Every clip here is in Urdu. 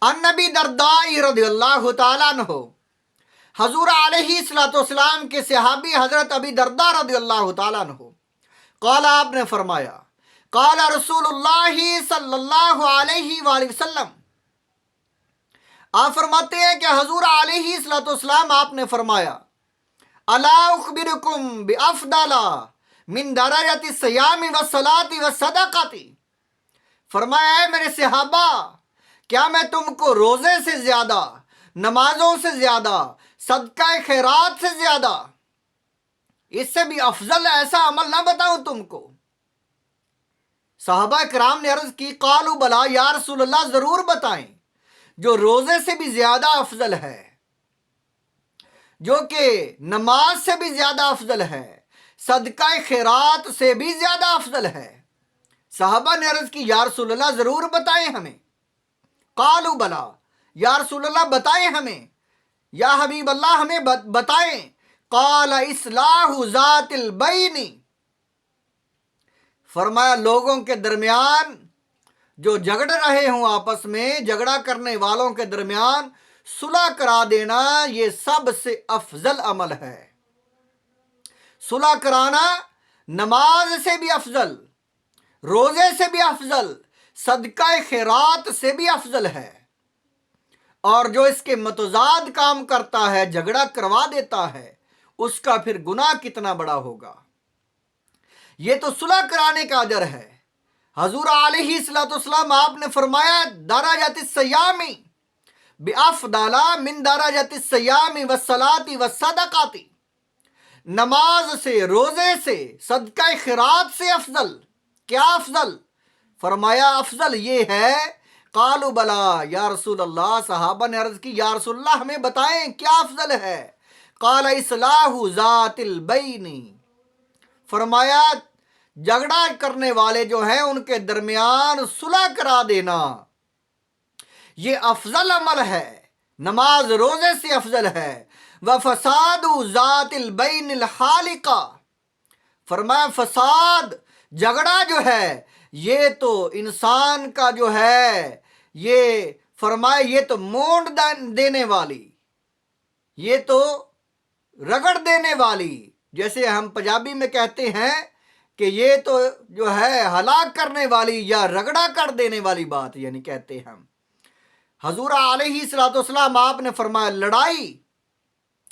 ان نبی دردائی رضی اللہ تعالیٰ عنہ، حضور علیہ الصلوۃ والسلام کے صحابی حضرت ابی درداء رضی اللہ تعالیٰ عنہ، قال آپ نے فرمایا، قال رسول اللہ صلی اللہ علیہ وآلہ وسلم، آپ فرماتے ہیں کہ حضور علیہ الصلوۃ والسلام آپ نے فرمایا، الا اخبرکم بافضل من درجۃ الصیام والصلاۃ والصدقۃ، فرمایا ہے میرے صحابہ، کیا میں تم کو روزے سے زیادہ، نمازوں سے زیادہ، صدقہ خیرات سے زیادہ، اس سے بھی افضل ایسا عمل نہ بتاؤں تم کو؟ صحابہ کرام نے عرض کی، قالوا بلا یا رسول اللہ، ضرور بتائیں، جو روزے سے بھی زیادہ افضل ہے، جو کہ نماز سے بھی زیادہ افضل ہے، صدقہ خیرات سے بھی زیادہ افضل ہے۔ صحابہ نے عرض کی، یا رسول اللہ ضرور بتائیں ہمیں۔ قالوا بلا، یا رسول اللہ بتائیں ہمیں، یا حبیب اللہ ہمیں بتائیں۔ قال اصلاح ذات البین، فرمایا لوگوں کے درمیان جو جھگڑ رہے ہوں، آپس میں جھگڑا کرنے والوں کے درمیان صلح کرا دینا، یہ سب سے افضل عمل ہے۔ صلح کرانا نماز سے بھی افضل، روزے سے بھی افضل، صدقہ خیرات سے بھی افضل ہے۔ اور جو اس کے متضاد کام کرتا ہے، جھگڑا کروا دیتا ہے، اس کا پھر گناہ کتنا بڑا ہوگا۔ یہ تو صلح کرانے کا اجر ہے۔ حضور علیہ الصلوۃ والسلام آپ نے فرمایا، درجۃ الصیام بافضل من درجۃ الصیام والصلاۃ والصدقۃ، نماز سے، روزے سے، صدقہ خیرات سے افضل۔ کیا افضل؟ فرمایا افضل یہ ہے، قالوا بلا یا رسول اللہ، صحابہ نے عرض کی، یا رسول اللہ ہمیں بتائیں کیا افضل ہے؟ قال اصلاح ذات البین، فرمایا جھگڑا کرنے والے جو ہیں ان کے درمیان صلح کرا دینا، یہ افضل عمل ہے، نماز روزے سے افضل ہے۔ وفساد ذات البین الحالقہ، فرمایا فساد، جھگڑا جو ہے، یہ تو انسان کا جو ہے، یہ فرمایا یہ تو مونڈ دینے والی، یہ تو رگڑ دینے والی، جیسے ہم پنجابی میں کہتے ہیں کہ یہ تو جو ہے ہلاک کرنے والی یا رگڑا کر دینے والی بات، یعنی کہتے ہم۔ حضور علیہ الصلوۃ والسلام آپ نے فرمایا، لڑائی،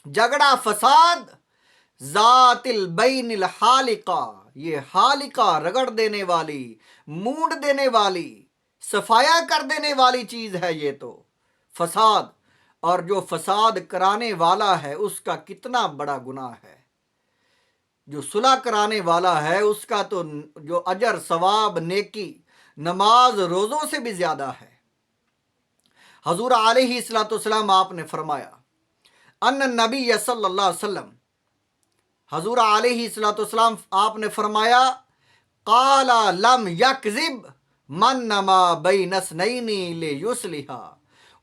جھگڑا، فساد ذات البین الحالقہ، یہ حالقہ، رگڑ دینے والی، مونڈ دینے والی، صفایا کر دینے والی چیز ہے یہ تو فساد۔ اور جو فساد کرانے والا ہے اس کا کتنا بڑا گناہ ہے۔ جو صلح کرانے والا ہے اس کا تو جو اجر، ثواب، نیکی، نماز روزوں سے بھی زیادہ ہے۔ حضور علیہ الصلوۃ والسلام آپ نے فرمایا، ان النبی صلی اللہ علیہ وسلم، حضور علیہ الصلوۃ والسلام آپ نے فرمایا، قال لم یکذب من نما بین اثنین لیصلح،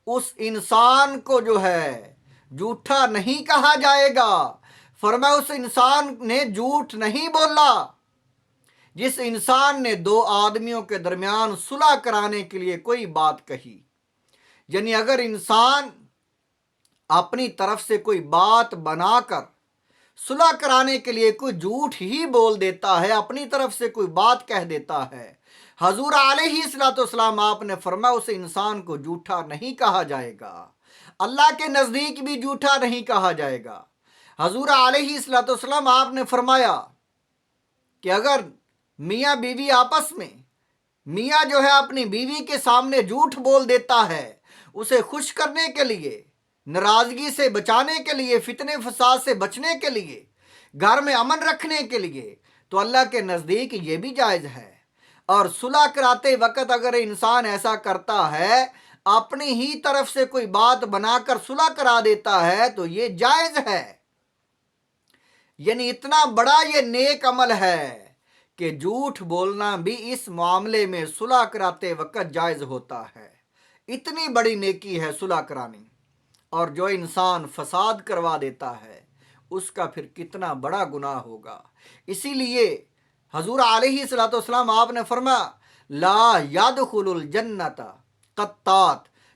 اس انسان کو جو ہے جھوٹا نہیں کہا جائے گا۔ فرمایا اس انسان نے جھوٹ نہیں بولا جس انسان نے دو آدمیوں کے درمیان صلح کرانے کے لیے کوئی بات کہی۔ یعنی اگر انسان اپنی طرف سے کوئی بات بنا کر صلح کرانے کے لیے کوئی جھوٹ ہی بول دیتا ہے، اپنی طرف سے کوئی بات کہہ دیتا ہے، حضور علیہ الصلوۃ والسلام آپ نے فرمایا اس انسان کو جھوٹا نہیں کہا جائے گا، اللہ کے نزدیک بھی جھوٹا نہیں کہا جائے گا۔ حضور علیہ الصلوۃ والسلام آپ نے فرمایا کہ اگر میاں بیوی آپس میں، میاں جو ہے اپنی بیوی کے سامنے جھوٹ بول دیتا ہے، اسے خوش کرنے کے لیے، ناراضگی سے بچانے کے لیے، فتنے فساد سے بچنے کے لیے، گھر میں امن رکھنے کے لیے، تو اللہ کے نزدیک یہ بھی جائز ہے۔ اور صلح کراتے وقت اگر انسان ایسا کرتا ہے، اپنی ہی طرف سے کوئی بات بنا کر صلح کرا دیتا ہے، تو یہ جائز ہے۔ یعنی اتنا بڑا یہ نیک عمل ہے کہ جھوٹ بولنا بھی اس معاملے میں صلح کراتے وقت جائز ہوتا ہے۔ اتنی بڑی نیکی ہے صلح کرانی۔ اور جو انسان فساد کروا دیتا ہے اس کا پھر کتنا بڑا گناہ ہوگا۔ اسی لیے حضور علیہ الصلوۃ والسلام آپ نے فرمایا، لا يدخل الجنت قطات،